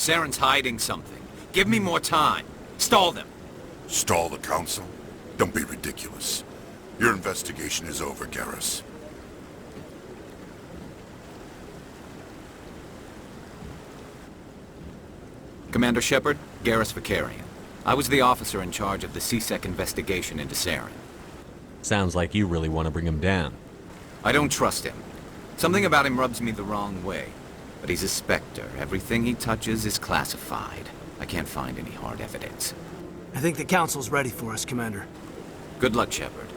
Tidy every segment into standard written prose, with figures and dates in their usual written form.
Saren's hiding something. Give me more time. Stall them. Stall the council? Don't be ridiculous. Your investigation is over, Garrus. Commander Shepard, Garrus Vakarian. I was the officer in charge of the C-Sec investigation into Saren. Sounds like you really want to bring him down. I don't trust him. Something about him rubs me the wrong way. But he's a Spectre. Everything he touches is classified. I can't find any hard evidence. I think the Council's ready for us, Commander. Good luck, Shepard.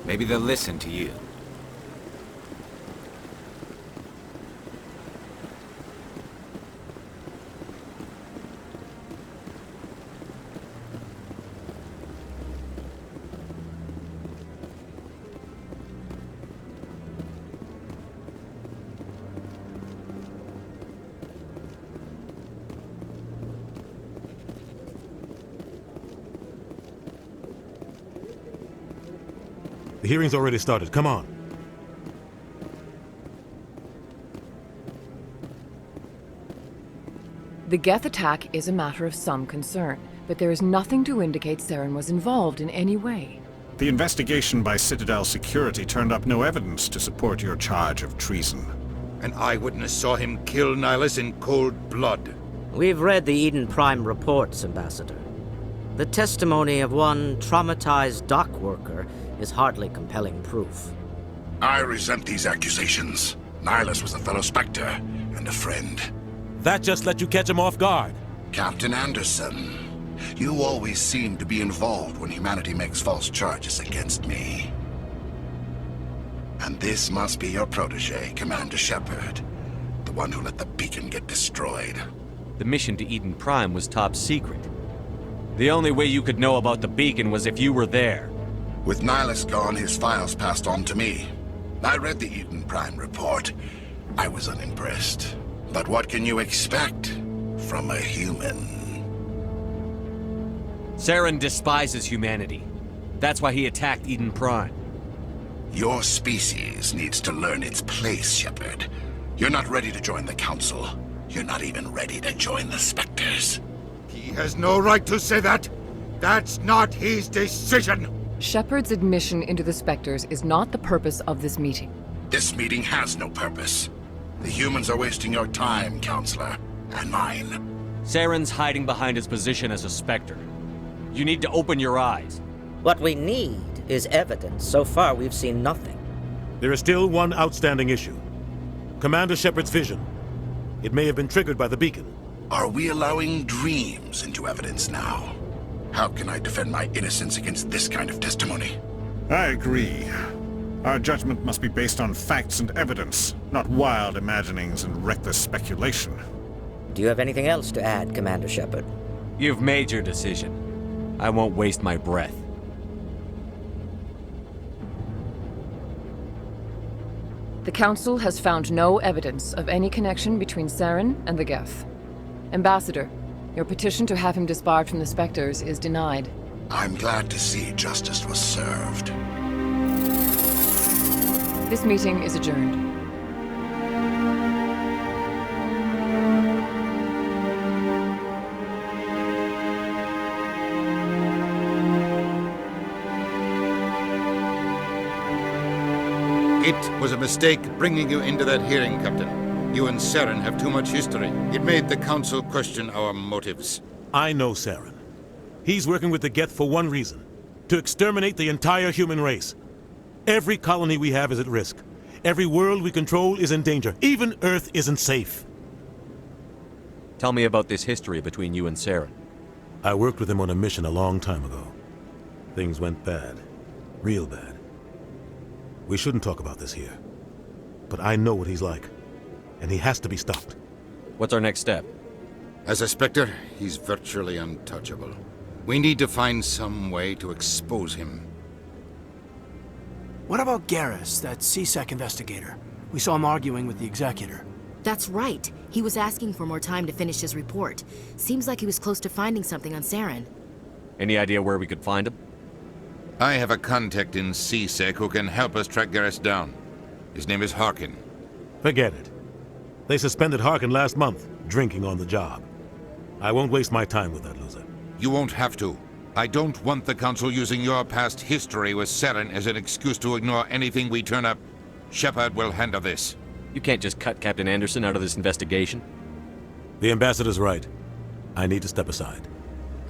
Maybe they'll listen to you. The hearing's already started. Come on. The Geth attack is a matter of some concern, but there is nothing to indicate Saren was involved in any way. The investigation by Citadel security turned up no evidence to support your charge of treason. An eyewitness saw him kill Nihilus in cold blood. We've read the Eden Prime reports, Ambassador. The testimony of one traumatized dock worker is hardly compelling proof. I resent these accusations. Nihilus was a fellow Spectre and a friend. That just let you catch him off guard. Captain Anderson, you always seem to be involved when humanity makes false charges against me. And this must be your protege, Commander Shepard, the one who let the beacon get destroyed. The mission to Eden Prime was top secret. The only way you could know about the beacon was if you were there. With Nihilus gone, his files passed on to me. I read the Eden Prime report. I was unimpressed. But what can you expect from a human? Saren despises humanity. That's why he attacked Eden Prime. Your species needs to learn its place, Shepard. You're not ready to join the Council. You're not even ready to join the Spectres. He has no right to say that. That's not his decision. Shepard's admission into the Spectres is not the purpose of this meeting. This meeting has no purpose. The humans are wasting your time, Counselor, and mine. Saren's hiding behind his position as a Spectre. You need to open your eyes. What we need is evidence. So far, we've seen nothing. There is still one outstanding issue. Commander Shepard's vision. It may have been triggered by the beacon. Are we allowing dreams into evidence now? How can I defend my innocence against this kind of testimony? I agree. Our judgment must be based on facts and evidence, not wild imaginings and reckless speculation. Do you have anything else to add, Commander Shepard? You've made your decision. I won't waste my breath. The Council has found no evidence of any connection between Saren and the Geth. Ambassador, your petition to have him disbarred from the Spectres is denied. I'm glad to see justice was served. This meeting is adjourned. It was a mistake bringing you into that hearing, Captain. You and Saren have too much history. It made the Council question our motives. I know Saren. He's working with the Geth for one reason. To exterminate the entire human race. Every colony we have is at risk. Every world we control is in danger. Even Earth isn't safe. Tell me about this history between you and Saren. I worked with him on a mission a long time ago. Things went bad. Real bad. We shouldn't talk about this here. But I know what he's like. And he has to be stopped. What's our next step? As a Spectre, he's virtually untouchable. We need to find some way to expose him. What about Garrus, that C-Sec investigator? We saw him arguing with the Executor. That's right. He was asking for more time to finish his report. Seems like he was close to finding something on Saren. Any idea where we could find him? I have a contact in C-Sec who can help us track Garrus down. His name is Harkin. Forget it. They suspended Harkin last month, drinking on the job. I won't waste my time with that loser. You won't have to. I don't want the Council using your past history with Saren as an excuse to ignore anything we turn up. Shepard will handle this. You can't just cut Captain Anderson out of this investigation. The ambassador's right. I need to step aside.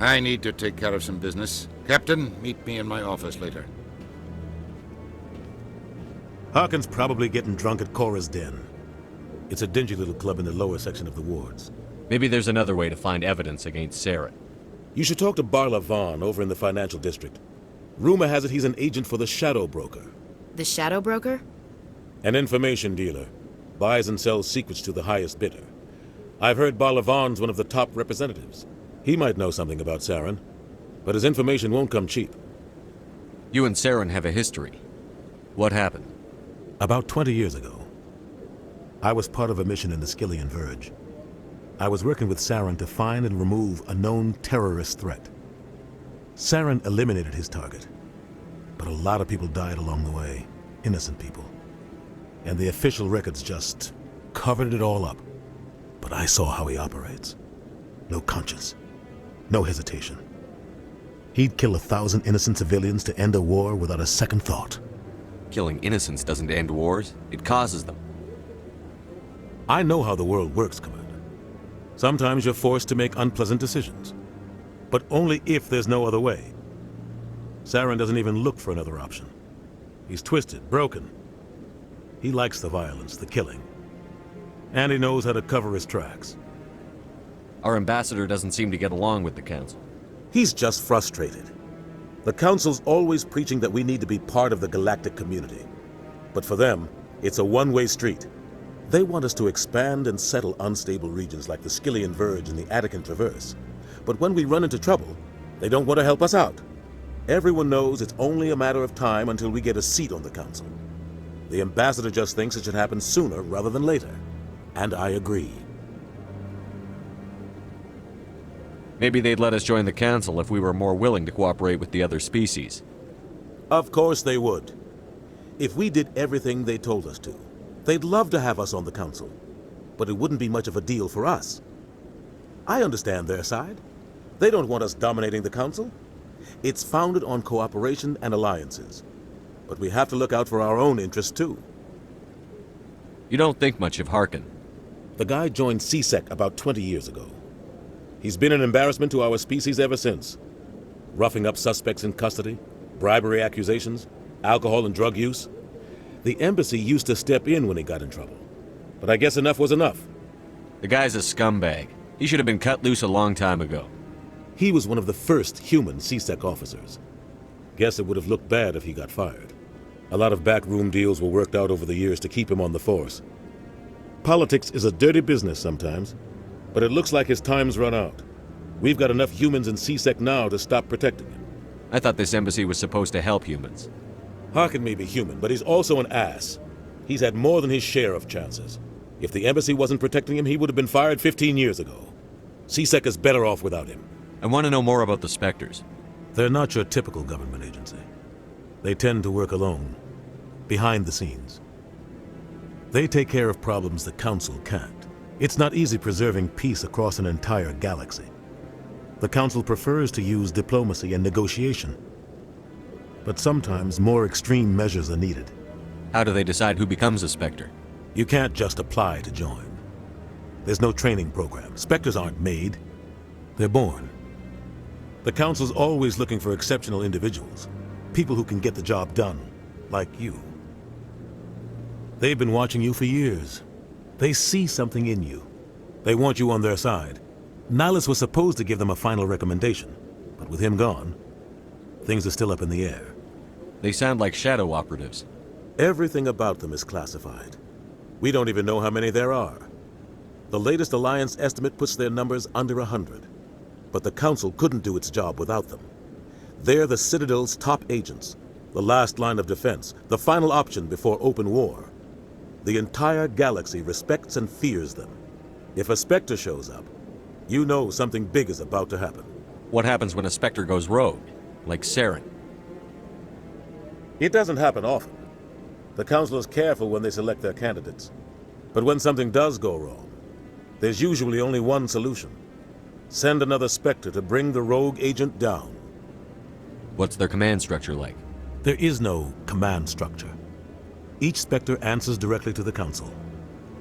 I need to take care of some business. Captain, meet me in my office later. Harkin's probably getting drunk at Cora's Den. It's a dingy little club in the lower section of the wards. Maybe there's another way to find evidence against Saren. You should talk to Barla Vaughn over in the financial district. Rumor has it he's an agent for the Shadow Broker. The Shadow Broker? An information dealer. Buys and sells secrets to the highest bidder. I've heard Barla Vaughn's one of the top representatives. He might know something about Saren, but his information won't come cheap. You and Saren have a history. What happened? About 20 years ago, I was part of a mission in the Skillian Verge. I was working with Saren to find and remove a known terrorist threat. Saren eliminated his target, but a lot of people died along the way, innocent people. And the official records just covered it all up. But I saw how he operates. No conscience, no hesitation. He'd kill 1,000 innocent civilians to end a war without a second thought. Killing innocents doesn't end wars, it causes them. I know how the world works, Commander. Sometimes you're forced to make unpleasant decisions, but only if there's no other way. Saren doesn't even look for another option. He's twisted, broken. He likes the violence, the killing. And he knows how to cover his tracks. Our ambassador doesn't seem to get along with the Council. He's just frustrated. The Council's always preaching that we need to be part of the galactic community. But for them, it's a one-way street. They want us to expand and settle unstable regions like the Skillian Verge and the Attican Traverse. But when we run into trouble, they don't want to help us out. Everyone knows it's only a matter of time until we get a seat on the Council. The ambassador just thinks it should happen sooner rather than later. And I agree. Maybe they'd let us join the Council if we were more willing to cooperate with the other species. Of course they would. If we did everything they told us to, they'd love to have us on the Council. But it wouldn't be much of a deal for us. I understand their side. They don't want us dominating the Council. It's founded on cooperation and alliances. But we have to look out for our own interests too. You don't think much of Harkin. The guy joined CSEC about 20 years ago. He's been an embarrassment to our species ever since. Roughing up suspects in custody, bribery accusations, alcohol and drug use. The embassy used to step in when he got in trouble. But I guess enough was enough. The guy's a scumbag. He should have been cut loose a long time ago. He was one of the first human CSEC officers. Guess it would have looked bad if he got fired. A lot of backroom deals were worked out over the years to keep him on the force. Politics is a dirty business sometimes, but it looks like his time's run out. We've got enough humans in CSEC now to stop protecting him. I thought this embassy was supposed to help humans. Harkin may be human, but he's also an ass. He's had more than his share of chances. If the embassy wasn't protecting him, he would have been fired 15 years ago. CSEC is better off without him. I want to know more about the Spectres. They're not your typical government agency. They tend to work alone, behind the scenes. They take care of problems the Council can't. It's not easy preserving peace across an entire galaxy. The Council prefers to use diplomacy and negotiation. But sometimes more extreme measures are needed. How do they decide who becomes a Spectre? You can't just apply to join. There's no training program. Spectres aren't made. They're born. The Council's always looking for exceptional individuals. People who can get the job done, like you. They've been watching you for years. They see something in you. They want you on their side. Nihilus was supposed to give them a final recommendation, but with him gone, things are still up in the air. They sound like shadow operatives. Everything about them is classified. We don't even know how many there are. The latest Alliance estimate puts their numbers under 100. But the Council couldn't do its job without them. They're the Citadel's top agents, the last line of defense, the final option before open war. The entire galaxy respects and fears them. If a Spectre shows up, you know something big is about to happen. What happens when a Spectre goes rogue, like Saren? It doesn't happen often. The Council is careful when they select their candidates. But when something does go wrong, there's usually only one solution. Send another Spectre to bring the rogue agent down. What's their command structure like? There is no command structure. Each Spectre answers directly to the Council.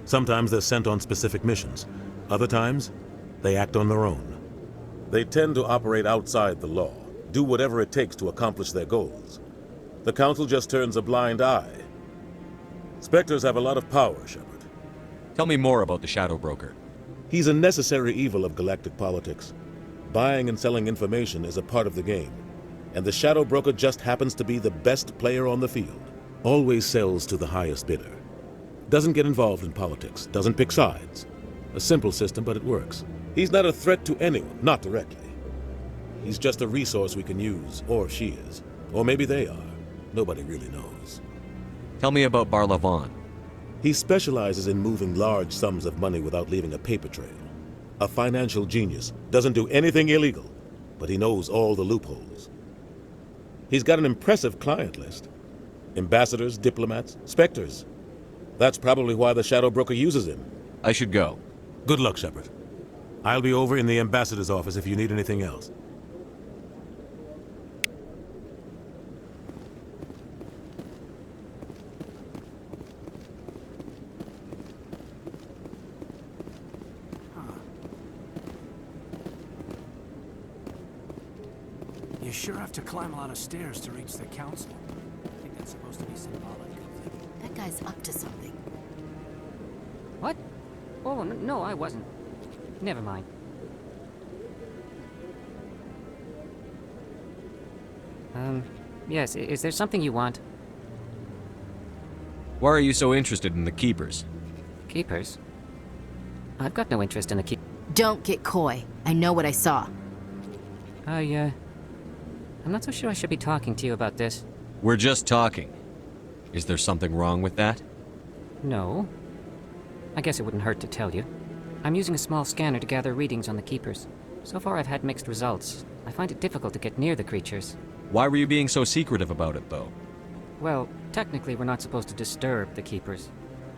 Sometimes they're sent on specific missions. Other times, they act on their own. They tend to operate outside the law, do whatever it takes to accomplish their goals. The Council just turns a blind eye. Spectres have a lot of power, Shepard. Tell me more about the Shadow Broker. He's a necessary evil of galactic politics. Buying and selling information is a part of the game, and the Shadow Broker just happens to be the best player on the field. Always sells to the highest bidder. Doesn't get involved in politics, doesn't pick sides. A simple system, but it works. He's not a threat to anyone, not directly. He's just a resource we can use, or she is. Or maybe they are. Nobody really knows. Tell me about Barlavon. He specializes in moving large sums of money without leaving a paper trail. A financial genius, doesn't do anything illegal, but he knows all the loopholes. He's got an impressive client list. Ambassadors, diplomats, Spectres. That's probably why the Shadow Broker uses him. I should go. Good luck, Shepard. I'll be over in the ambassador's office if you need anything else. You sure have to climb a lot of stairs to reach the Council. I think that's supposed to be symbolic of That guy's up to something. What? Oh, no, I wasn't. Never mind. Yes, is there something you want? Why are you so interested in the Keepers? Keepers? I've got no interest in the Don't get coy. I know what I saw. I'm not so sure I should be talking to you about this. We're just talking. Is there something wrong with that? No. I guess it wouldn't hurt to tell you. I'm using a small scanner to gather readings on the Keepers. So far I've had mixed results. I find it difficult to get near the creatures. Why were you being so secretive about it, though? Well, technically we're not supposed to disturb the Keepers.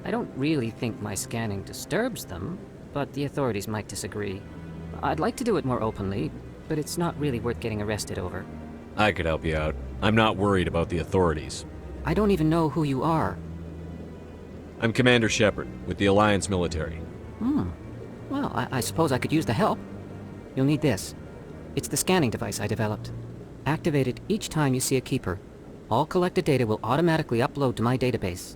I don't really think my scanning disturbs them, but the authorities might disagree. I'd like to do it more openly, but it's not really worth getting arrested over. I could help you out. I'm not worried about the authorities. I don't even know who you are. I'm Commander Shepard, with the Alliance military. Well, I suppose I could use the help. You'll need this. It's the scanning device I developed. Activate it each time you see a Keeper. All collected data will automatically upload to my database.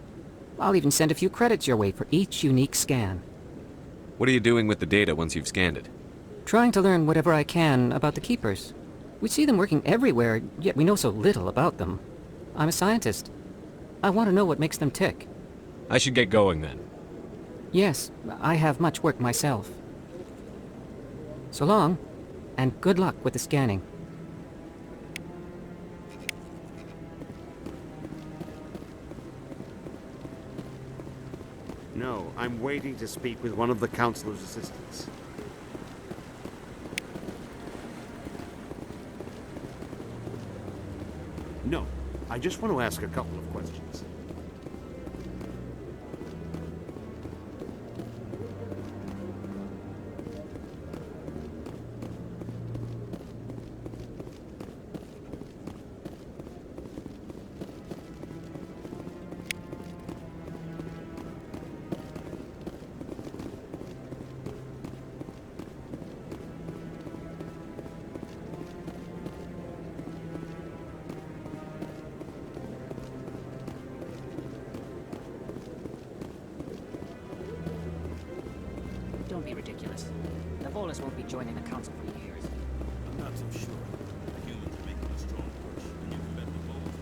I'll even send a few credits your way for each unique scan. What are you doing with the data once you've scanned it? Trying to learn whatever I can about the Keepers. We see them working everywhere, yet we know so little about them. I'm a scientist. I want to know what makes them tick. I should get going then. Yes, I have much work myself. So long, and good luck with the scanning. No, I'm waiting to speak with one of the Councilor's assistants. No, I just want to ask a couple of questions. Don't be ridiculous. The Volus won't be joining the Council for years. I'm not so sure. The humans are making a strong push, and you can bet the Vols.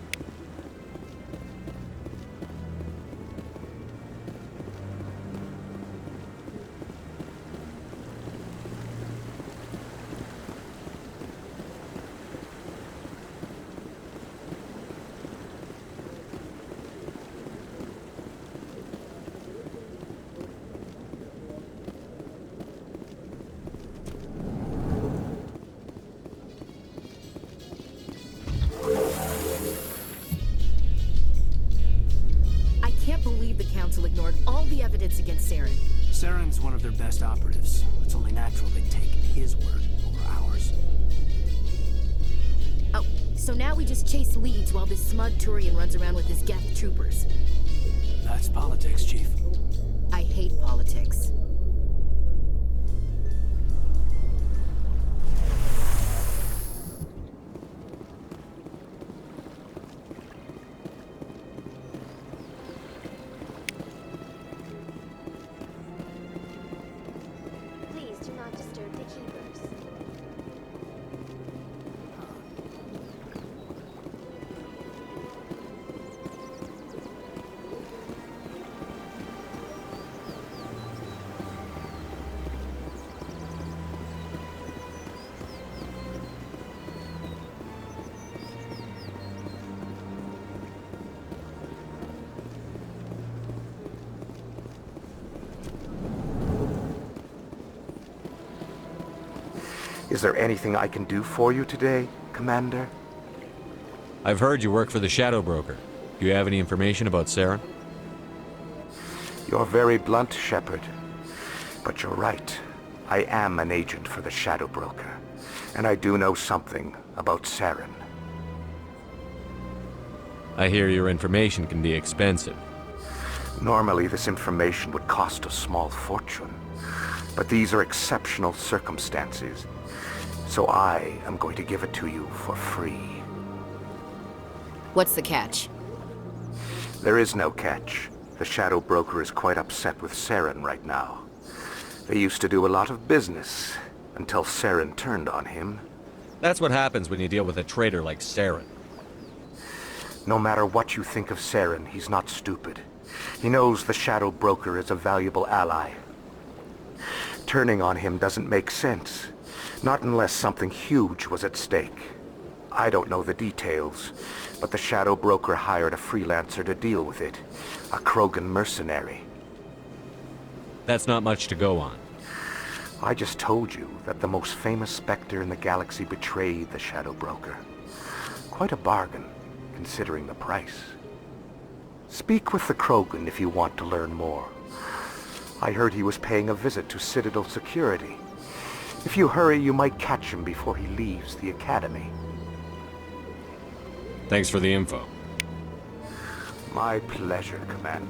I can't believe the Council ignored all the evidence against Saren. Saren's one of their best operatives. It's only natural they'd take me. his word over ours. Oh, so now we just chase leads while this smug Turian runs around with his Geth troopers. That's politics, Chief. I hate politics. Please do not disturb the keepers. Is there anything I can do for you today, Commander? I've heard you work for the Shadow Broker. Do you have any information about Saren? You're very blunt, Shepard. But you're right. I am an agent for the Shadow Broker. And I do know something about Saren. I hear your information can be expensive. Normally, this information would cost a small fortune. But these are exceptional circumstances. So I am going to give it to you for free. What's the catch? There is no catch. The Shadow Broker is quite upset with Saren right now. They used to do a lot of business, until Saren turned on him. That's what happens when you deal with a traitor like Saren. No matter what you think of Saren, he's not stupid. He knows the Shadow Broker is a valuable ally. Turning on him doesn't make sense. Not unless something huge was at stake. I don't know the details, but the Shadow Broker hired a freelancer to deal with it. A Krogan mercenary. That's not much to go on. I just told you that the most famous Spectre in the galaxy betrayed the Shadow Broker. Quite a bargain, considering the price. Speak with the Krogan if you want to learn more. I heard he was paying a visit to Citadel security. If you hurry, you might catch him before he leaves the Academy. Thanks for the info. My pleasure, Commander.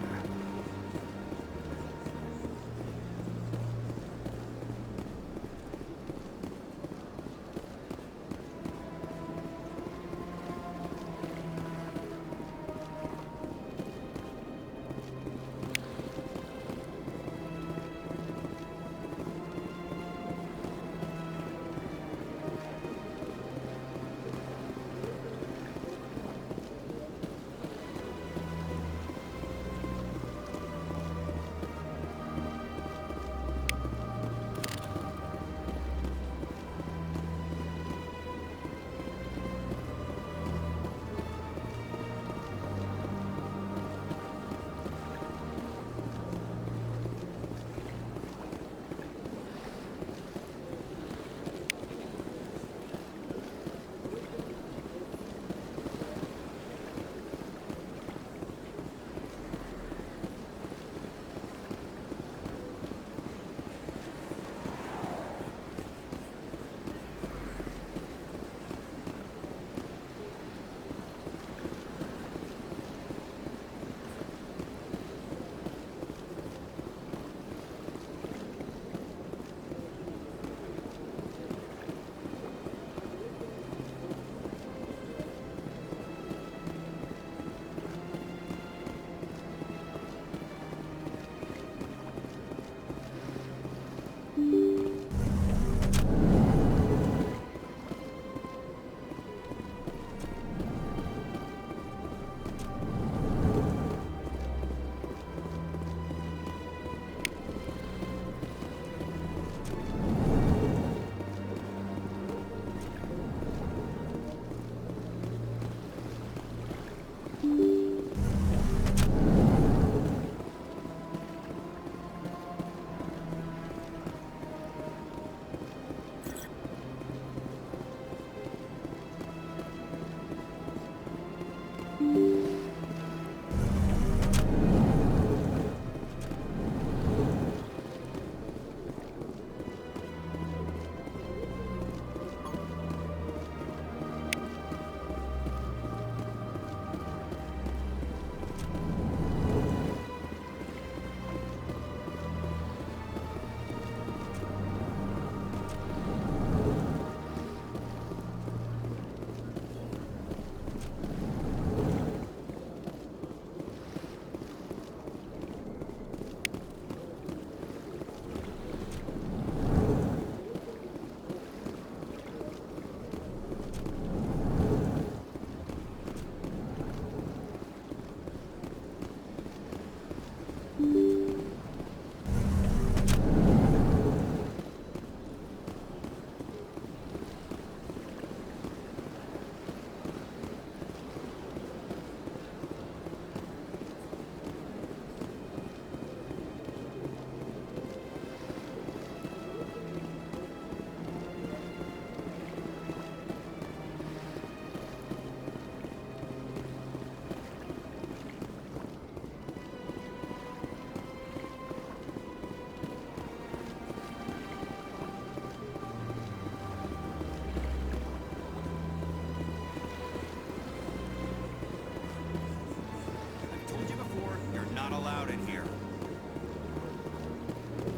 allowed in here.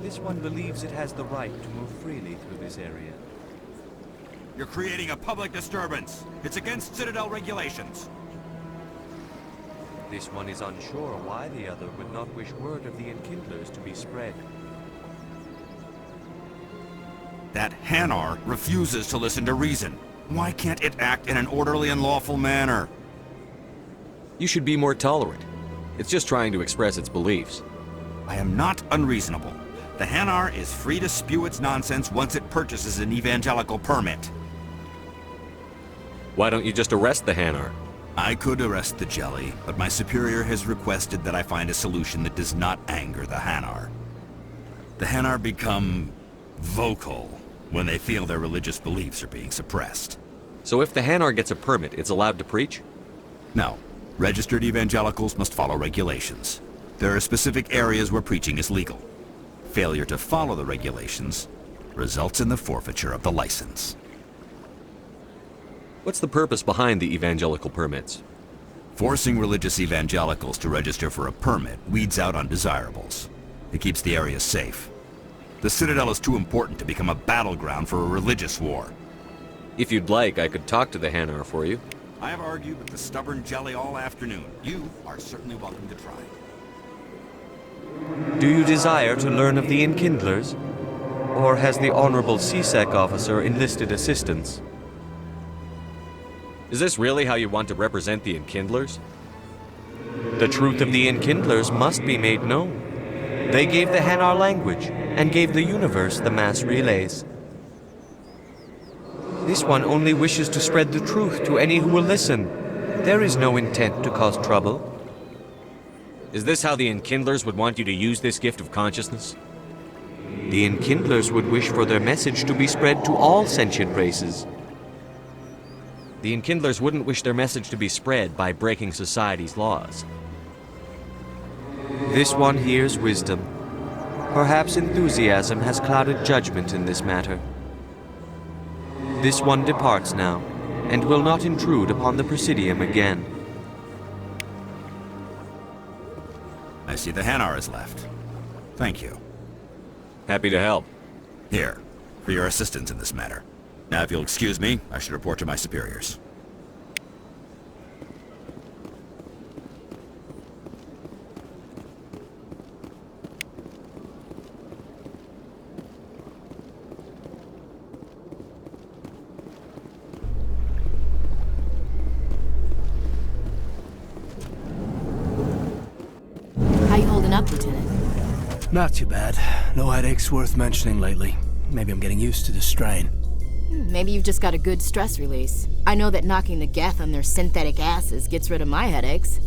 This one believes it has the right to move freely through this area. You're creating a public disturbance. It's against Citadel regulations. This one is unsure why the other would not wish word of the Enkindlers to be spread. That Hanar refuses to listen to reason. Why can't it act in an orderly and lawful manner? You should be more tolerant. It's just trying to express its beliefs. I am not unreasonable. The Hanar is free to spew its nonsense once it purchases an evangelical permit. Why don't you just arrest the Hanar? I could arrest the Jelly, but my superior has requested that I find a solution that does not anger the Hanar. The Hanar become vocal when they feel their religious beliefs are being suppressed. So if the Hanar gets a permit, it's allowed to preach? No. Registered evangelicals must follow regulations. There are specific areas where preaching is legal. Failure to follow the regulations results in the forfeiture of the license. What's the purpose behind the evangelical permits? Forcing religious evangelicals to register for a permit weeds out undesirables. It keeps the area safe. The Citadel is too important to become a battleground for a religious war. If you'd like, I could talk to the Hanar for you. I have argued with the stubborn Jelly all afternoon. You are certainly welcome to try. Do you desire to learn of the Enkindlers? Or has the Honorable CSEC officer enlisted assistance? Is this really how you want to represent the Enkindlers? The truth of the Enkindlers must be made known. They gave the Hanar language, and gave the universe the mass relays. This one only wishes to spread the truth to any who will listen. There is no intent to cause trouble. Is this how the Enkindlers would want you to use this gift of consciousness? The Enkindlers would wish for their message to be spread to all sentient races. The Enkindlers wouldn't wish their message to be spread by breaking society's laws. This one hears wisdom. Perhaps enthusiasm has clouded judgment in this matter. This one departs now, and will not intrude upon the Presidium again. I see the Hanar is left. Thank you. Happy to help. Here, for your assistance in this matter. Now, if you'll excuse me, I should report to my superiors. How you holding up, Lieutenant? Not too bad. No headaches worth mentioning lately. Maybe I'm getting used to the strain. Maybe you've just got a good stress release. I know that knocking the Geth on their synthetic asses gets rid of my headaches.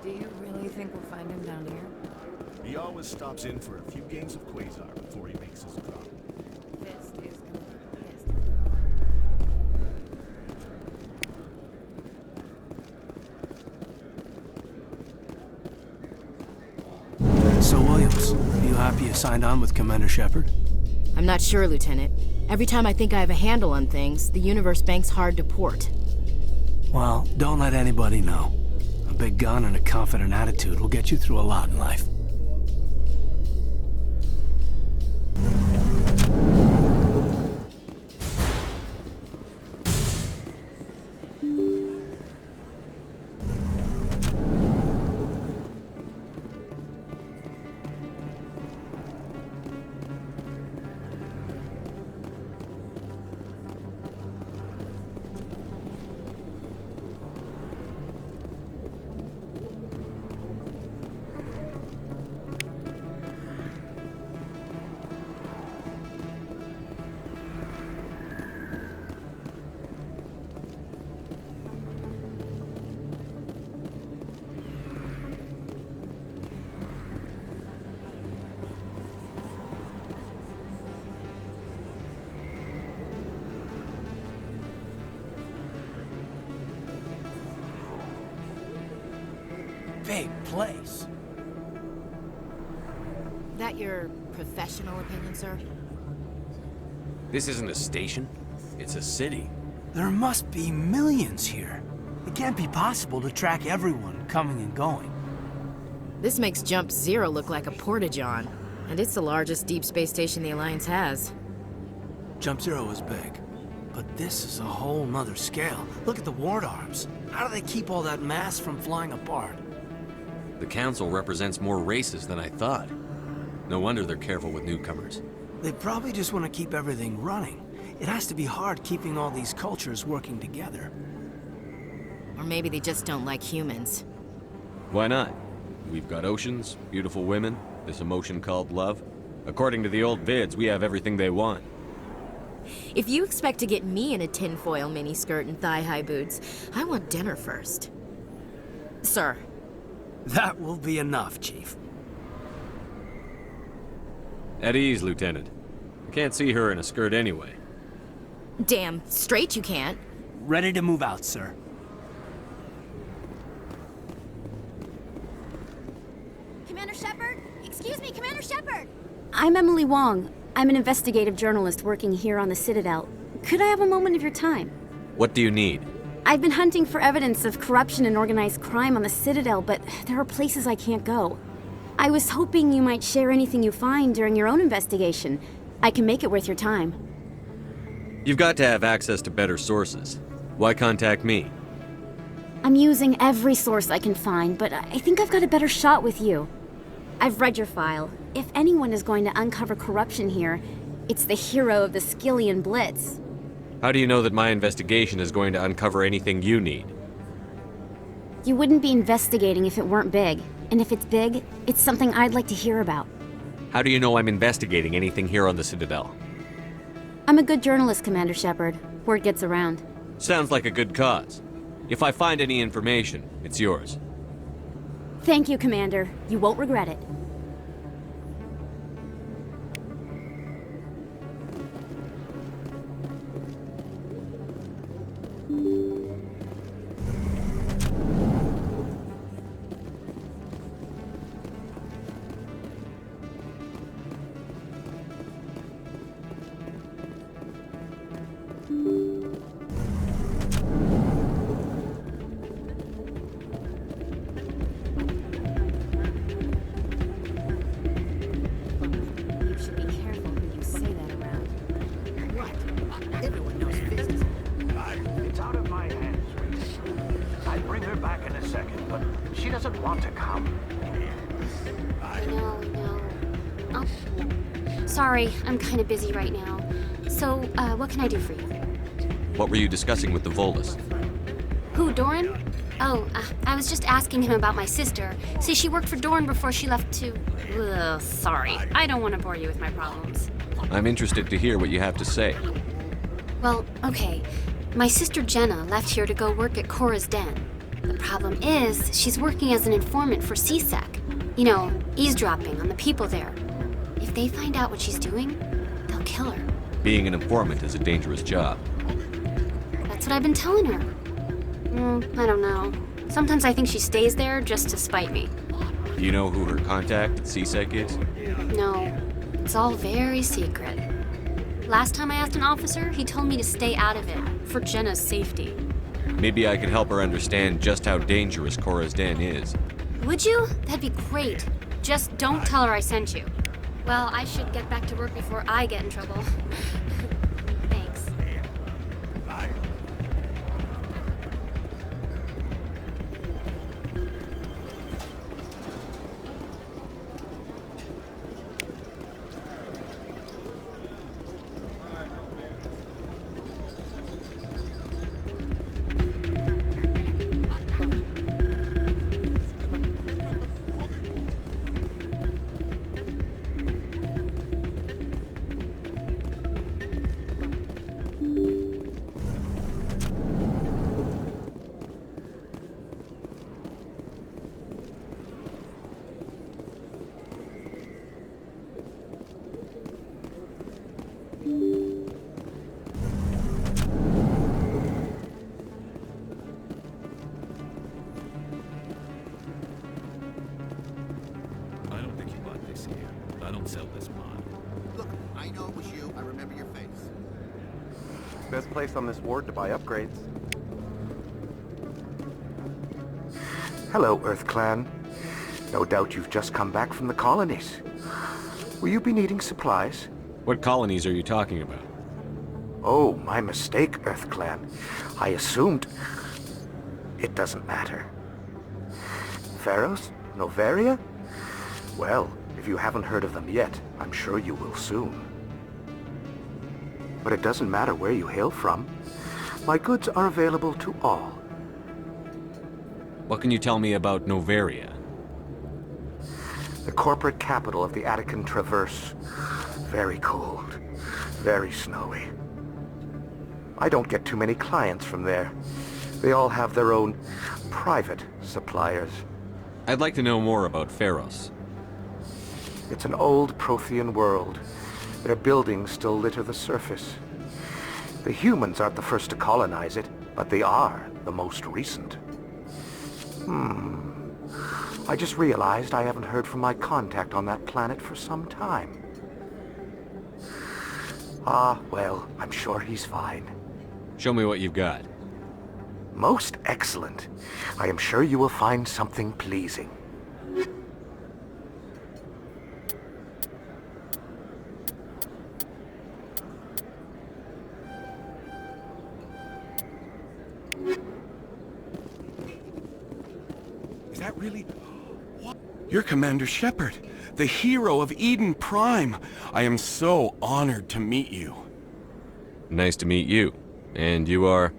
Do you really think we'll find him down here? He always stops in for a few games of Quasar before he makes his drop. This is So, Williams, are you happy you signed on with Commander Shepard? I'm not sure, Lieutenant. Every time I think I have a handle on things, the universe bank's hard to port. Well, don't let anybody know. A big gun and a confident attitude will get you through a lot in life. Big place. That your professional opinion, sir? This isn't a station. It's a city. There must be millions here. It can't be possible to track everyone coming and going. This makes Jump Zero look like a porta-john, and it's the largest deep space station the Alliance has. Jump Zero is big, but this is a whole nother scale. Look at the ward arms. How do they keep all that mass from flying apart? The Council represents more races than I thought. No wonder they're careful with newcomers. They probably just want to keep everything running. It has to be hard keeping all these cultures working together. Or maybe they just don't like humans. Why not? We've got oceans, beautiful women, this emotion called love. According to the old vids, we have everything they want. If you expect to get me in a tinfoil miniskirt and thigh-high boots, I want dinner first. Sir. That will be enough, Chief. At ease, Lieutenant. I can't see her in a skirt anyway. Damn straight you can't. Ready to move out, sir. Commander Shepard? Excuse me, Commander Shepard! I'm Emily Wong. I'm an investigative journalist working here on the Citadel. Could I have a moment of your time? What do you need? I've been hunting for evidence of corruption and organized crime on the Citadel, but there are places I can't go. I was hoping you might share anything you find during your own investigation. I can make it worth your time. You've got to have access to better sources. Why contact me? I'm using every source I can find, but I think I've got a better shot with you. I've read your file. If anyone is going to uncover corruption here, it's the hero of the Skillian Blitz. How do you know that my investigation is going to uncover anything you need? You wouldn't be investigating if it weren't big. And if it's big, it's something I'd like to hear about. How do you know I'm investigating anything here on the Citadel? I'm a good journalist, Commander Shepard. Word gets around. Sounds like a good cause. If I find any information, it's yours. Thank you, Commander. You won't regret it. It's out of my hands, Reese. I'd bring her back in a second, but she doesn't want to come. I know. Oh. Sorry, I'm kind of busy right now. So, what can I do for you? What were you discussing with the Volus? Who, Doran? Oh, I was just asking him about my sister. See, she worked for Doran before she left to... Ugh, sorry. I don't want to bore you with my problems. I'm interested to hear what you have to say. Well, okay. My sister Jenna left here to go work at Cora's Den. The problem is, she's working as an informant for CSEC. You know, eavesdropping on the people there. If they find out what she's doing, they'll kill her. Being an informant is a dangerous job. That's what I've been telling her. I don't know. Sometimes I think she stays there just to spite me. Do you know who her contact at CSEC is? No, it's all very secret. Last time I asked an officer, he told me to stay out of it, for Jenna's safety. Maybe I could help her understand just how dangerous Cora's Den is. Would you? That'd be great. Just don't tell her I sent you. Well, I should get back to work before I get in trouble. Thanks. I don't sell this mod. Look, I know it was you. I remember your face. Best place on this ward to buy upgrades. Hello, Earth Clan. No doubt you've just come back from the colonies. Will you be needing supplies? What colonies are you talking about? Oh, my mistake, Earth Clan. I assumed... It doesn't matter. Pharaohs? Novaria? Well, if you haven't heard of them yet, I'm sure you will soon. But it doesn't matter where you hail from. My goods are available to all. What can you tell me about Novaria? The corporate capital of the Attican Traverse. Very cold. Very snowy. I don't get too many clients from there. They all have their own private suppliers. I'd like to know more about Pharos. It's an old Prothean world. Their buildings still litter the surface. The humans aren't the first to colonize it, but they are the most recent. I just realized I haven't heard from my contact on that planet for some time. Ah, well, I'm sure he's fine. Show me what you've got. Most excellent. I am sure you will find something pleasing. Is that really... What? You're Commander Shepard, the hero of Eden Prime. I am so honored to meet you. Nice to meet you. And you are?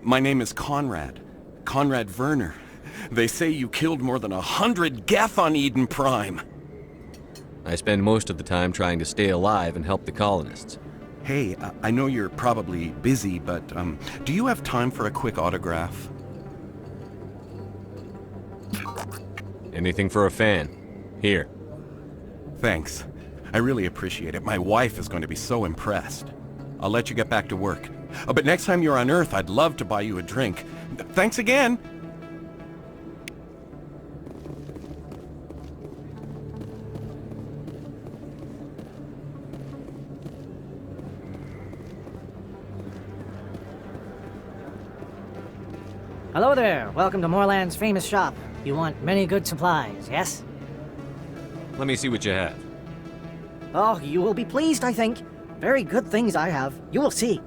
My name is Conrad. Conrad Werner. They say you killed more than 100 Geth on Eden Prime. I spend most of the time trying to stay alive and help the colonists. Hey, I know you're probably busy, but do you have time for a quick autograph? Anything for a fan. Here. Thanks. I really appreciate it. My wife is going to be so impressed. I'll let you get back to work. But next time you're on Earth, I'd love to buy you a drink. Thanks again! Hello there. Welcome to Moorland's famous shop. You want many good supplies, yes? Let me see what you have. Oh, you will be pleased, I think. Very good things I have. You will see.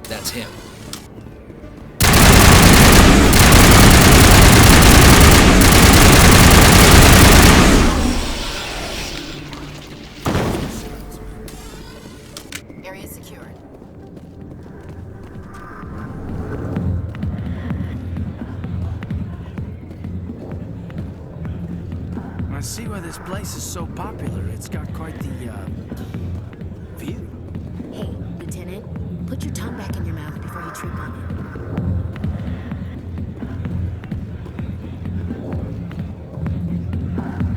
That's him. Area secured. I see why this place is so popular. It's got quite the, view. Hey, Lieutenant, put your tongue back in your mouth before you trip on it.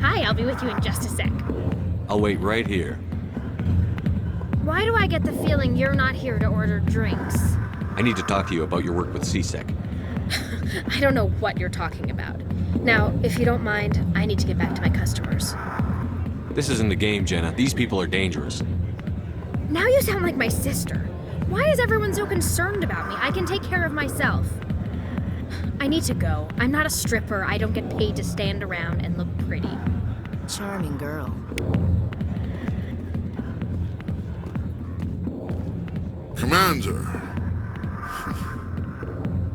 Hi, I'll be with you in just a sec. I'll wait right here. Why do I get the feeling you're not here to order drinks? I need to talk to you about your work with CSEC. I don't know what you're talking about. Now, if you don't mind, I need to get back to my customers. This isn't a game, Jenna. These people are dangerous. Now you sound like my sister. Why is everyone so concerned about me? I can take care of myself. I need to go. I'm not a stripper. I don't get paid to stand around and look pretty. Charming girl. Commander!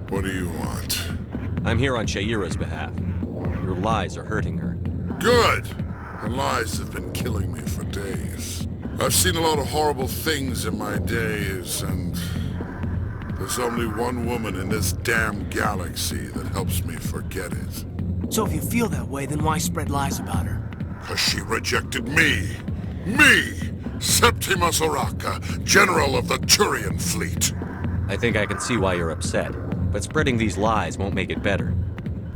What do you want? I'm here on Shaira's behalf. Your lies are hurting her. Good! Her lies have been killing me for days. I've seen a lot of horrible things in my days, and there's only one woman in this damn galaxy that helps me forget it. So if you feel that way, then why spread lies about her? 'Cause she rejected me! Me! Septimus Oraka, General of the Turian Fleet! I think I can see why you're upset, but spreading these lies won't make it better.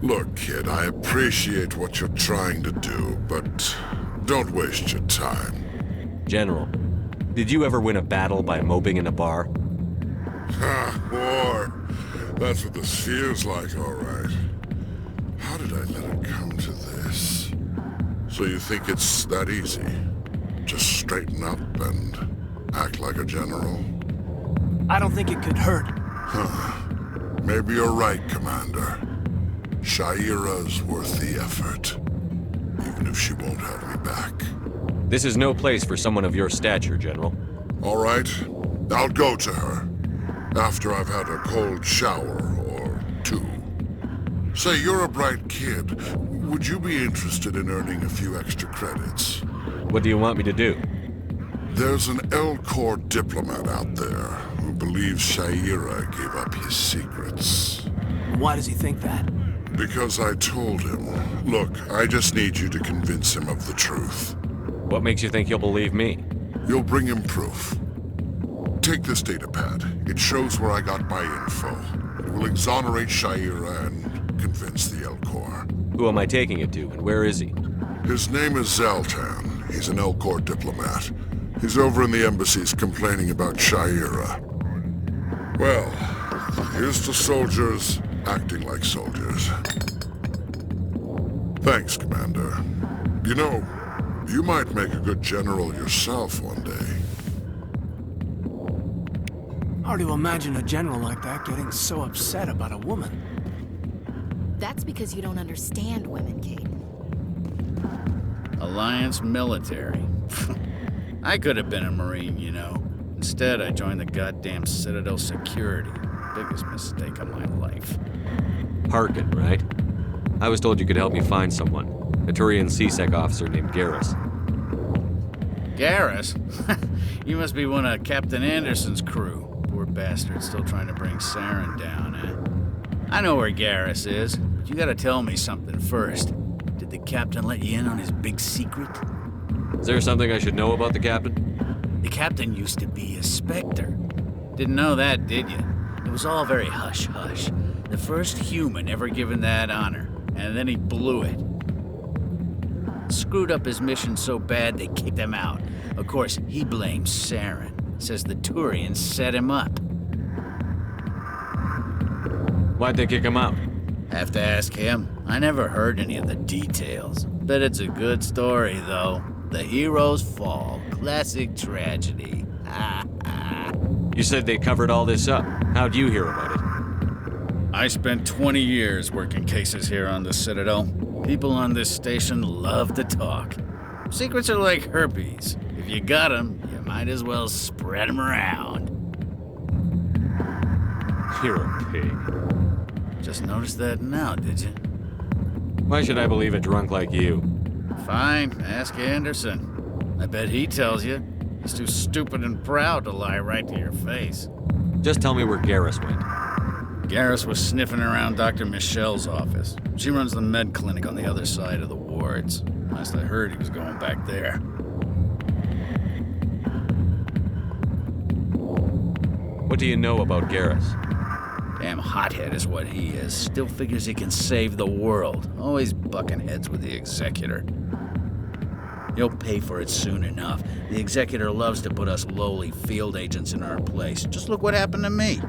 Look, kid, I appreciate what you're trying to do, but don't waste your time. General, did you ever win a battle by moping in a bar? Ha, war. That's what this feels like, all right. How did I let it come to this? So you think it's that easy? Just straighten up and act like a general? I don't think it could hurt. Huh. Maybe you're right, Commander. Shaira's worth the effort, even if she won't have me back. This is no place for someone of your stature, General. All right, I'll go to her, after I've had a cold shower or two. Say, you're a bright kid. Would you be interested in earning a few extra credits? What do you want me to do? There's an L-Corps diplomat out there who believes Shaira gave up his secrets. Why does he think that? Because I told him. Look, I just need you to convince him of the truth. What makes you think he'll believe me? You'll bring him proof. Take this data pad. It shows where I got my info. It will exonerate Shaira and convince the L-Corps. Who am I taking it to, and where is he? His name is Zaltan. He's an L-Corps diplomat. He's over in the embassies complaining about Shaira. Well, here's to soldiers acting like soldiers. Thanks, Commander. You know, you might make a good general yourself one day. Hard to imagine a general like that getting so upset about a woman. That's because you don't understand women, Caden. Alliance military. I could have been a Marine, you know. Instead, I joined the goddamn Citadel security. Biggest mistake of my life. Harkin, right? I was told you could help me find someone. A Turian CSEC officer named Garrus. Garrus? You must be one of Captain Anderson's crew. Poor bastard still trying to bring Saren down, eh? I know where Garrus is, but you gotta tell me something first. Did the captain let you in on his big secret? Is there something I should know about the captain? The captain used to be a Spectre. Didn't know that, did you? It was all very hush-hush. The first human ever given that honor, and then he blew it. Screwed up his mission so bad they kicked him out. Of course, he blames Saren. Says the Turians set him up. Why'd they kick him out? Have to ask him. I never heard any of the details. Bet it's a good story, though. The heroes fall. Classic tragedy. You said they covered all this up. How'd you hear about it? I spent 20 years working cases here on the Citadel. People on this station love to talk. Secrets are like herpes. If you got them, you might as well spread them around. You're a pig. Just noticed that now, did you? Why should I believe a drunk like you? Fine, ask Anderson. I bet he tells you. He's too stupid and proud to lie right to your face. Just tell me where Garrus went. Garrus was sniffing around Dr. Michelle's office. She runs the med clinic on the other side of the wards. Last I heard, he was going back there. What do you know about Garrus? Damn hothead is what he is. Still figures he can save the world. Always bucking heads with the Executor. He'll pay for it soon enough. The Executor loves to put us lowly field agents in our place. Just look what happened to me.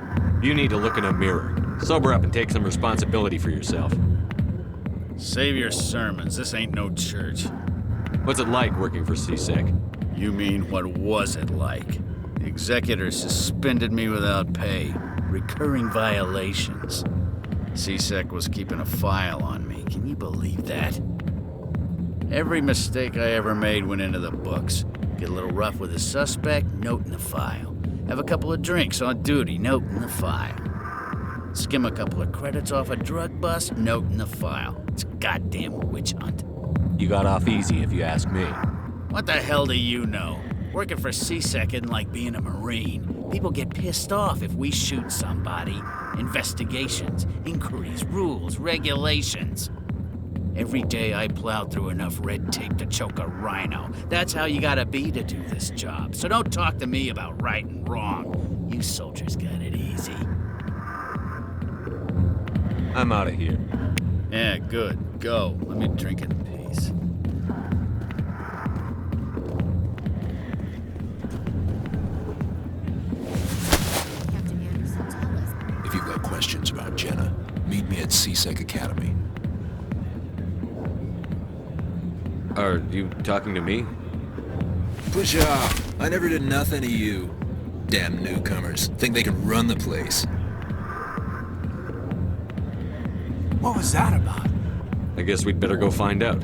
You need to look in a mirror. Sober up and take some responsibility for yourself. Save your sermons. This ain't no church. What's it like working for CSEC? You mean, what was it like? The Executor suspended me without pay. Recurring violations. CSEC was keeping a file on me. Can you believe that? Every mistake I ever made went into the books. Get a little rough with a suspect, note in the file. Have a couple of drinks on duty, note in the file. Skim a couple of credits off a drug bust, note in the file. It's a goddamn witch hunt. You got off easy, if you ask me. What the hell do you know? Working for CSEC isn't like being a Marine. People get pissed off if we shoot somebody. Investigations, inquiries, rules, regulations. Every day I plowed through enough red tape to choke a rhino. That's how you gotta be to do this job. So don't talk to me about right and wrong. You soldiers got it easy. I'm out of here. Yeah, good. Go. Let me drink in peace. If you've got questions about Jenna, meet me at CSEC Academy. Are you talking to me? Push off. I never did nothing to you. Damn newcomers. Think they can run the place. What was that about? I guess we'd better go find out.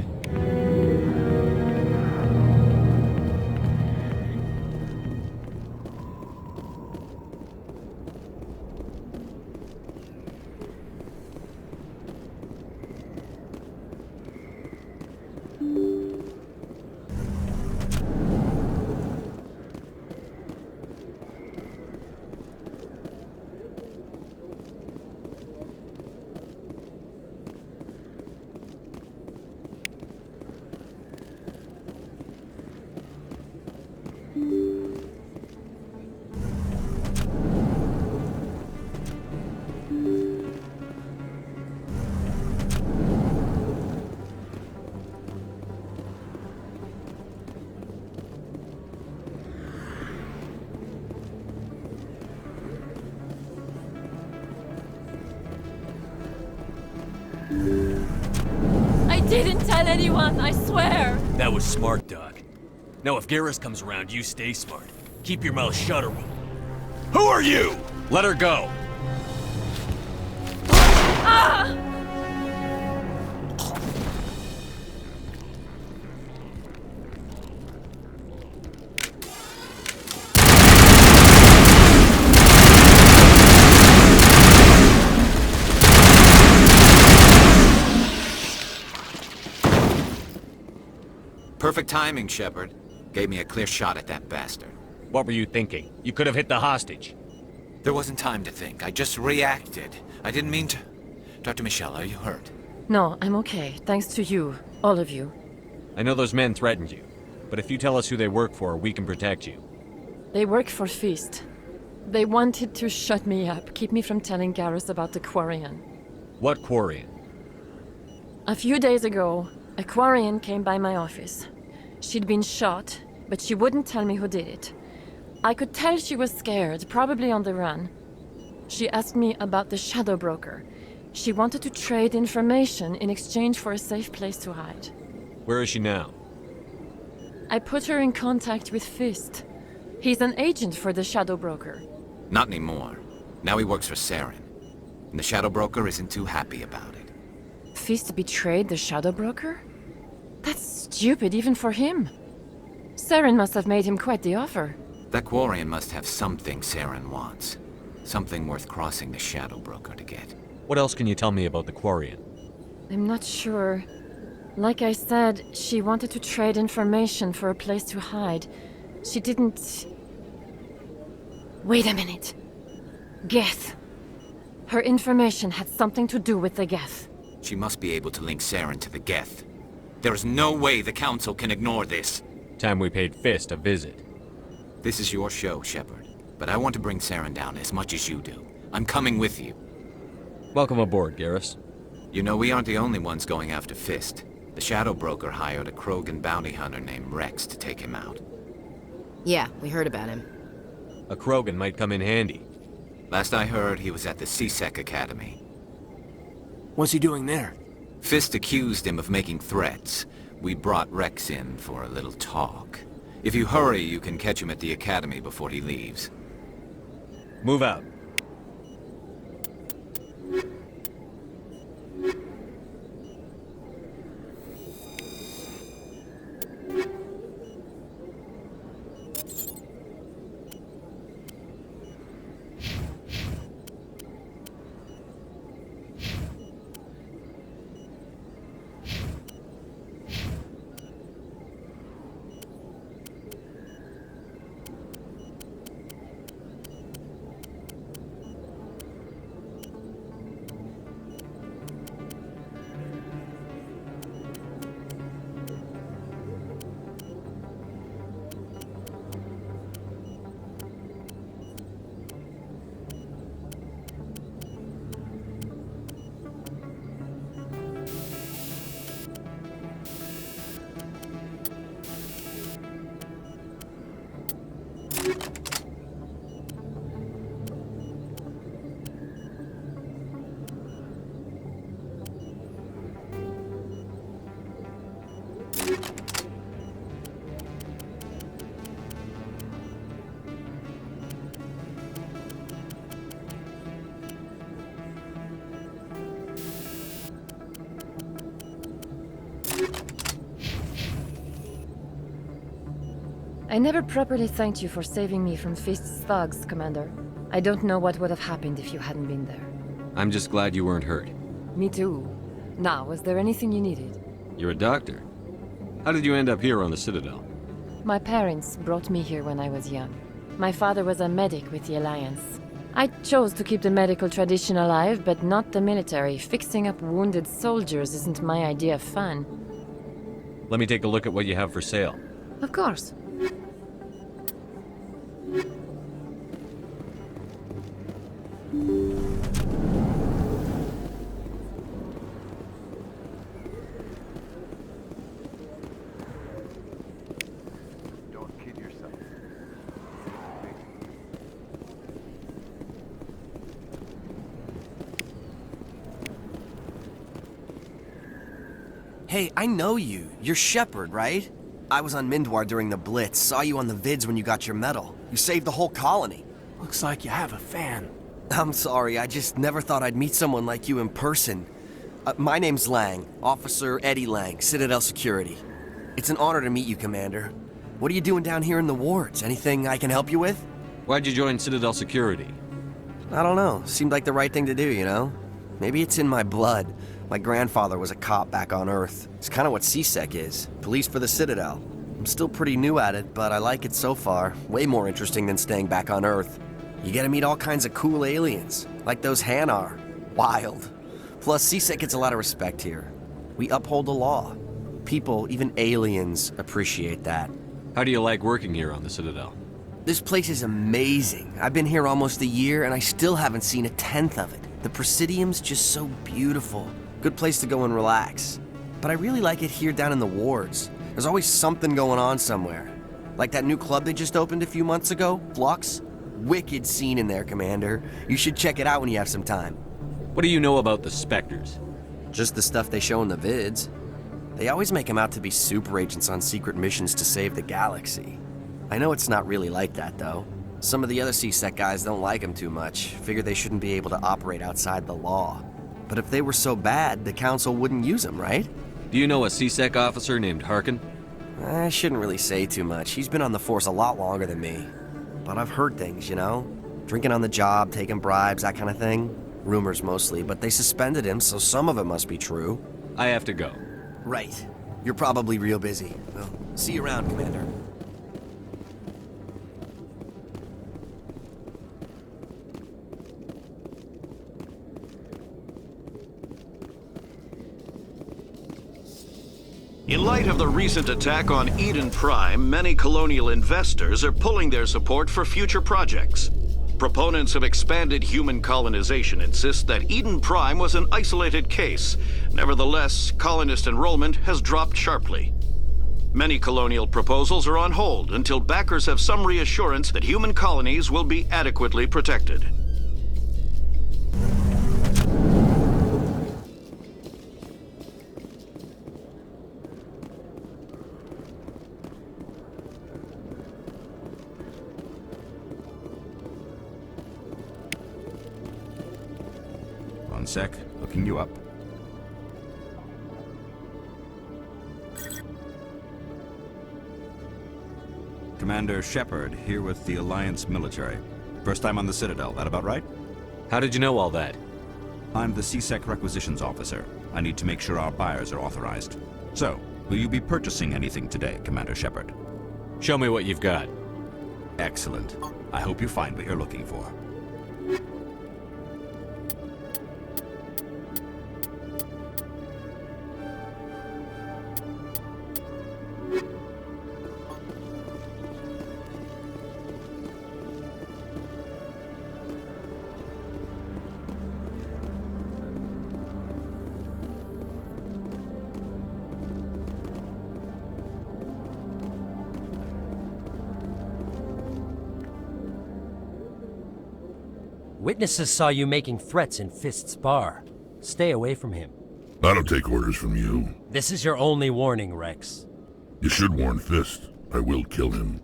I didn't tell anyone, I swear! That was smart, Doc. Now if Garrus comes around, you stay smart. Keep your mouth shut or we'll... Who are you? Let her go! Ah! Perfect timing, Shepard. Gave me a clear shot at that bastard. What were you thinking? You could have hit the hostage. There wasn't time to think. I just reacted. I didn't mean to... Dr. Michelle, are you hurt? No, I'm okay. Thanks to you. All of you. I know those men threatened you, but if you tell us who they work for, we can protect you. They work for Feast. They wanted to shut me up, keep me from telling Garrus about the Quarian. What Quarian? A few days ago, a Quarian came by my office. She'd been shot, but she wouldn't tell me who did it. I could tell she was scared, probably on the run. She asked me about the Shadow Broker. She wanted to trade information in exchange for a safe place to hide. Where is she now? I put her in contact with Fist. He's an agent for the Shadow Broker. Not anymore. Now he works for Saren. And the Shadow Broker isn't too happy about it. Fist betrayed the Shadow Broker? That's stupid even for him. Saren must have made him quite the offer. That Quarian must have something Saren wants. Something worth crossing the Shadow Broker to get. What else can you tell me about the Quarian? I'm not sure. Like I said, she wanted to trade information for a place to hide. She didn't... Wait a minute. Geth. Her information had something to do with the Geth. She must be able to link Saren to the Geth. There is no way the Council can ignore this. Time we paid Fist a visit. This is your show, Shepard. But I want to bring Saren down as much as you do. I'm coming with you. Welcome aboard, Garrus. You know, we aren't the only ones going after Fist. The Shadow Broker hired a Krogan bounty hunter named Rex to take him out. Yeah, we heard about him. A Krogan might come in handy. Last I heard, he was at the CSEC Academy. What's he doing there? Fist accused him of making threats. We brought Rex in for a little talk. If you hurry, you can catch him at the Academy before he leaves. Move out. I never properly thanked you for saving me from Fist's thugs, Commander. I don't know what would have happened if you hadn't been there. I'm just glad you weren't hurt. Me too. Now, was there anything you needed? You're a doctor. How did you end up here on the Citadel? My parents brought me here when I was young. My father was a medic with the Alliance. I chose to keep the medical tradition alive, but not the military. Fixing up wounded soldiers isn't my idea of fun. Let me take a look at what you have for sale. Of course. Don't kid yourself. Hey, I know you. You're Shepard, right? I was on Mindwar during the Blitz. Saw you on the vids when you got your medal. You saved the whole colony. Looks like you have a fan. I'm sorry, I just never thought I'd meet someone like you in person. My name's Lang, Officer Eddie Lang, Citadel Security. It's an honor to meet you, Commander. What are you doing down here in the wards? Anything I can help you with? Why'd you join Citadel Security? I don't know. Seemed like the right thing to do, you know? Maybe it's in my blood. My grandfather was a cop back on Earth. It's kind of what CSEC is. Police for the Citadel. I'm still pretty new at it, but I like it so far. Way more interesting than staying back on Earth. You get to meet all kinds of cool aliens, like those Hanar. Wild. Plus, CSEC gets a lot of respect here. We uphold the law. People, even aliens, appreciate that. How do you like working here on the Citadel? This place is amazing. I've been here almost a year, and I still haven't seen a tenth of it. The Presidium's just so beautiful. Good place to go and relax. But I really like it here down in the wards. There's always something going on somewhere. Like that new club they just opened a few months ago, Flux. Wicked scene in there, Commander. You should check it out when you have some time. What do you know about the Spectres? Just the stuff they show in the vids. They always make them out to be super agents on secret missions to save the galaxy. I know it's not really like that, though. Some of the other CSEC guys don't like them too much. Figure they shouldn't be able to operate outside the law. But if they were so bad, the Council wouldn't use them, right? Do you know a CSEC officer named Harkin? I shouldn't really say too much. He's been on the force a lot longer than me. But I've heard things, you know? Drinking on the job, taking bribes, that kind of thing. Rumors mostly, but they suspended him, so some of it must be true. I have to go. Right. You're probably real busy. Well, see you around, Commander. In light of the recent attack on Eden Prime, many colonial investors are pulling their support for future projects. Proponents of expanded human colonization insist that Eden Prime was an isolated case. Nevertheless, colonist enrollment has dropped sharply. Many colonial proposals are on hold until backers have some reassurance that human colonies will be adequately protected. One sec, looking you up. Commander Shepard, here with the Alliance military. First time on the Citadel, that about right? How did you know all that? I'm the CSEC requisitions officer. I need to make sure our buyers are authorized. So, will you be purchasing anything today, Commander Shepard? Show me what you've got. Excellent. I hope you find what you're looking for. Witnesses saw you making threats in Fist's bar. Stay away from him. I don't take orders from you. This is your only warning, Rex. You should warn Fist. I will kill him.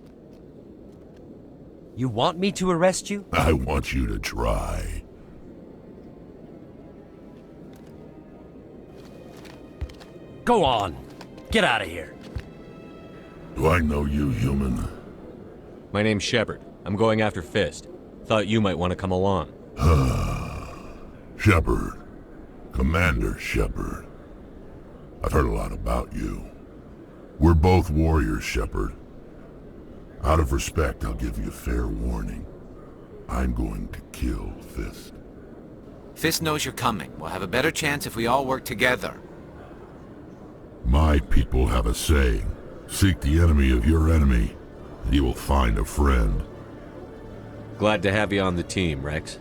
You want me to arrest you? I want you to try. Go on. Get out of here. Do I know you, human? My name's Shepard. I'm going after Fist. Thought you might want to come along. Shepard. Commander Shepard. I've heard a lot about you. We're both warriors, Shepard. Out of respect, I'll give you a fair warning. I'm going to kill Fist. Fist knows you're coming. We'll have a better chance if we all work together. My people have a saying. Seek the enemy of your enemy, and you will find a friend. Glad to have you on the team, Rex.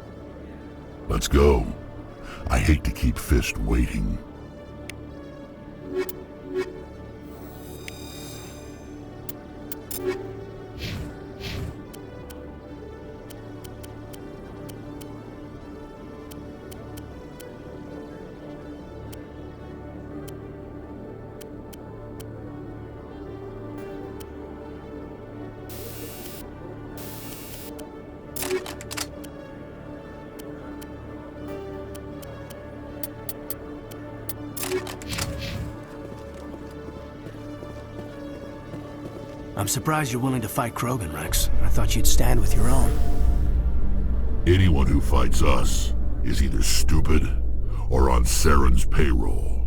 Let's go. I hate to keep Fist waiting. I'm surprised you're willing to fight Krogan, Rex. I thought you'd stand with your own. Anyone who fights us is either stupid or on Saren's payroll.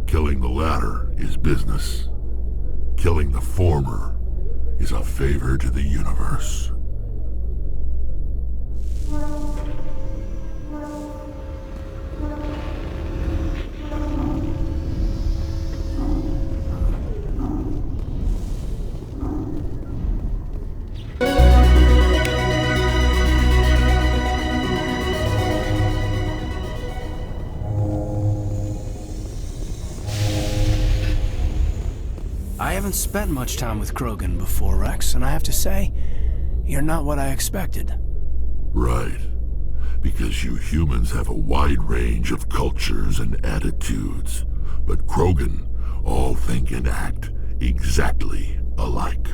Killing the latter is business. Killing the former is a favor to the universe. I haven't spent much time with Krogan before, Rex, and I have to say, you're not what I expected. Right. Because you humans have a wide range of cultures and attitudes. But Krogan all think and act exactly alike.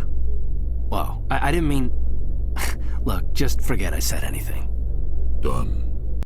Well, I didn't mean... Look, just forget I said anything. Done.